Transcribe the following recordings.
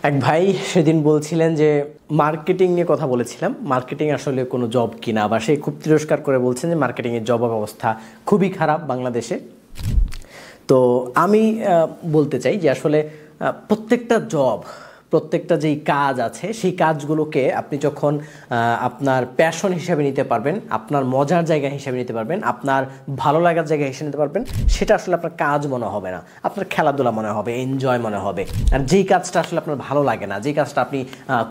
এক ভাই সেদিন বলছিলেন যে মার্কেটিং নিয়ে কথা বলেছিলাম, মার্কেটিং আসলে কোনো জব কিনা, বা সে খুব তিরস্কার করে বলছেন যে মার্কেটিংয়ের জব ব্যবস্থা খুবই খারাপ বাংলাদেশে। তো আমি বলতে চাই যে আসলে প্রত্যেকটা যেই কাজ আছে সেই কাজগুলোকে আপনি যখন আপনার প্যাশন হিসাবে নিতে পারবেন, আপনার মজার জায়গা হিসাবে নিতে পারবেন, আপনার ভালো লাগার জায়গা হিসেবে নিতে পারবেন, সেটা আসলে আপনার কাজ মনে হবে না, আপনার খেলাধুলা মনে হবে, এনজয় মনে হবে। আর যেই কাজটা আসলে আপনার ভালো লাগে না, যেই কাজটা আপনি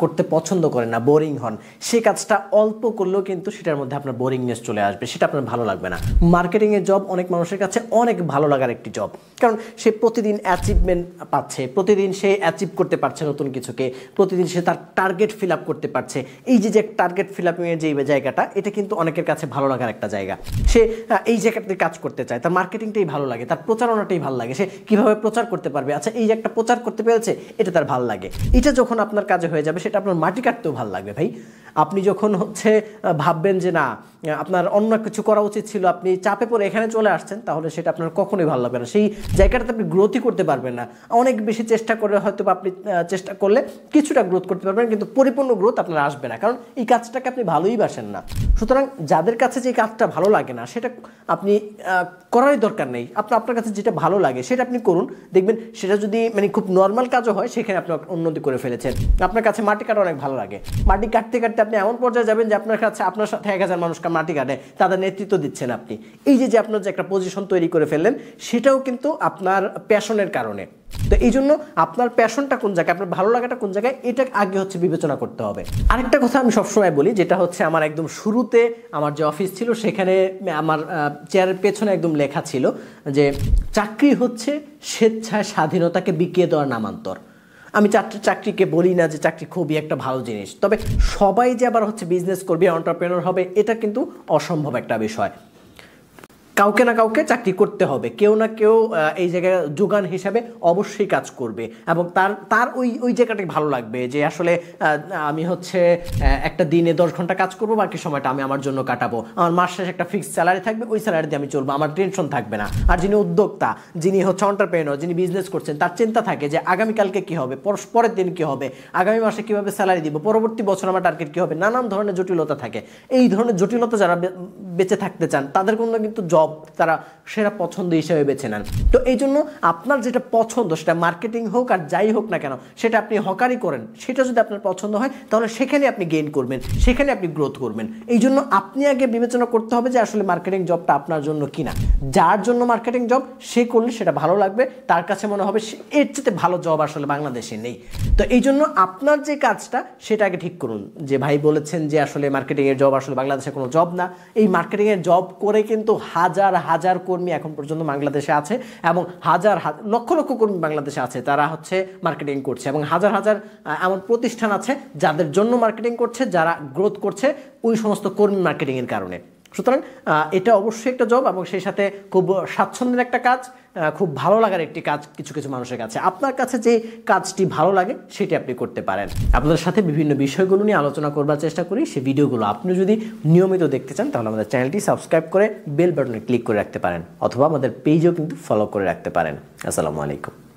করতে পছন্দ করেন না, বোরিং হন, সেই কাজটা অল্প করলেও কিন্তু সেটার মধ্যে আপনার বোরিংনেস চলে আসবে, সেটা আপনার ভালো লাগবে না। মার্কেটিংয়ের জব অনেক মানুষের কাছে অনেক ভালো লাগার একটি জব, কারণ সে প্রতিদিন অ্যাচিভমেন্ট পাচ্ছে, প্রতিদিন সে অ্যাচিভ করতে পারছে নতুন কিছুকে, প্রতিদিন সে তার টার্গেট ফিল আপ করতে পারছে। এই যে টার্গেট ফিল আপের যে জায়গাটা, এটা কিন্তু অনেকের কাছে ভালো লাগার একটা জায়গা। সে এই জায়গাতে কাজ করতে চায়, তার মার্কেটিংটাই ভালো লাগে, তার প্রচারণাটাই ভালো লাগে, সে কিভাবে প্রচার করতে পারবে, আচ্ছা এই যে একটা প্রচার করতে পেরেছে, এটা তার ভালো লাগে। এটা যখন আপনার কাজে হয়ে যাবে, সেটা আপনার মাটি কাটতেও ভালো লাগবে ভাই। আপনি যখন ভাববেন যে না, আপনার অন্য কিছু করা উচিত ছিল, আপনি চাপে পড়ে এখানে চলে আসছেন, তাহলে সেটা আপনার কখনোই ভালো লাগবে না, সেই জায়গাটাতে আপনি গ্রোথই করতে পারবেন না। অনেক বেশি চেষ্টা করে হয়তো আপনি চেষ্টা করলে কিছুটা গ্রোথ করতে পারবেন, কিন্তু পরিপূর্ণ গ্রোথ আপনার আসবে না, কারণ এই কাজটাকে আপনি ভালোই বাসেন না। সুতরাং যাদের কাছে যে কাজটা ভালো লাগে না, সেটা আপনি করারই দরকার নেই। আপনার কাছে যেটা ভালো লাগে সেটা আপনি করুন, দেখবেন সেটা যদি খুব নর্মাল কাজও হয়, সেখানে আপনি উন্নতি করে ফেলেছেন। আপনার কাছে মাটি কাটা অনেক ভালো লাগে, মাটি কাটতে কাটতে আপনি এমন পর্যায়ে যাবেন যে আপনার সাথে 1000 মানুষ মাটি কাটে, তাদের নেতৃত্ব দিচ্ছেন আপনি। এই যে আপনার যে একটা পজিশন তৈরি করে ফেললেন, সেটাও কিন্তু আপনার প্যাশনের কারণে। তো এই জন্য আপনার প্যাশনটা কোন জায়গায়, আপনার ভালো লাগাটা কোন জায়গায়, এটা আগে বিবেচনা করতে হবে। আরেকটা কথা আমি সবসময় বলি, যেটা আমার একদম শুরুতে আমার যে অফিস ছিল, সেখানে আমার চেয়ারের পেছনে একদম লেখা ছিল যে চাকরি হচ্ছে স্বেচ্ছায় স্বাধীনতাকে বিকিয়ে দেওয়ার নামান্তর। আমি চাকরিকে বলি না যে চাকরি খুবই একটা ভালো জিনিস, তবে সবাই যে আবার বিজনেস করবে, এন্টারপ্রেনার হবে, এটা কিন্তু অসম্ভব একটা বিষয়। কাউকে না কাউকে চাকরি করতে হবে, কেউ না কেউ এই জায়গায় যোগান হিসাবে অবশ্যই কাজ করবে, এবং তার ওই জায়গাটাকে ভালো লাগবে যে আসলে আমি একটা দিনে 10 ঘন্টা কাজ করব, বাকি সময়টা আমি আমার জন্য কাটাবো, আমার মাস শেষে একটা ফিক্সড স্যালারি থাকবে, ওই স্যালারি দিয়ে আমি চলবো, আমার টেনশন থাকবে না। আর যিনি উদ্যোক্তা, যিনি এন্টারপ্রেনার, যিনি বিজনেস করছেন, তার চিন্তা থাকে যে আগামীকালকে কি হবে, পরের দিন কি হবে, আগামী মাসে কিভাবে স্যালারি দিব, পরবর্তী বছর আমার টার্গেট কি হবে, নানান ধরনের জটিলতা থাকে। এই ধরনের জটিলতা যারা বেঁচে থাকতে চান, তাদের কোনো কিন্তু জব তারা সেরা পছন্দ হিসেবে বেছে নেন। তো এই জন্য আপনার যেটা পছন্দ, সেটা মার্কেটিং হোক আর যাই হোক না কেন, সেটা আপনি হকারি করেন, সেটা যদি আপনার পছন্দ হয়, তাহলে সেখানে আপনি গেইন করবেন, সেখানে আপনি গ্রোথ করবেন। এই জন্য আপনি আগে বিবেচনা করতে হবে যে আসলে মার্কেটিং জবটা আপনার জন্য কিনা। যার জন্য মার্কেটিং জব, সে করলে সেটা ভালো লাগবে, তার কাছে মনে হবে এর চেয়ে ভালো জব আসলে বাংলাদেশে নেই। তো এই জন্য আপনার যে কাজটা, সেটা আগে ঠিক করুন। যে ভাই বলেছেন যে আসলে মার্কেটিংয়ের জব আসলে বাংলাদেশে কোনো জব না, এই মার্কেটিংয়ের জব করে কিন্তু হাজার হাজার কর্মী এখন পর্যন্ত বাংলাদেশে আছে, এবং লক্ষ লক্ষ কর্মী বাংলাদেশে আছে, তারা মার্কেটিং করছে, এবং হাজার হাজার এমন প্রতিষ্ঠান আছে যাদের জন্য মার্কেটিং করছে, যারা গ্রোথ করছে ওই সমস্ত কর্মী মার্কেটিংয়ের কারণে। সুতরাং এটা অবশ্যই একটা জব, এবং সেই সাথে খুব স্বাচ্ছন্দ্যের একটা কাজ, খুব ভালো লাগার একটি কাজ কিছু কিছু মানুষের কাছে। আপনার কাছে যে কাজটি ভালো লাগে, সেটি আপনি করতে পারেন। আপনাদের সাথে বিভিন্ন বিষয়গুলো নিয়ে আলোচনা করবার চেষ্টা করি। সেই ভিডিওগুলো আপনি যদি নিয়মিত দেখতে চান, তাহলে আমাদের চ্যানেলটি সাবস্ক্রাইব করে বেল বাটনে ক্লিক করে রাখতে পারেন, অথবা আমাদের পেজও কিন্তু ফলো করে রাখতে পারেন। আসসালামু আলাইকুম।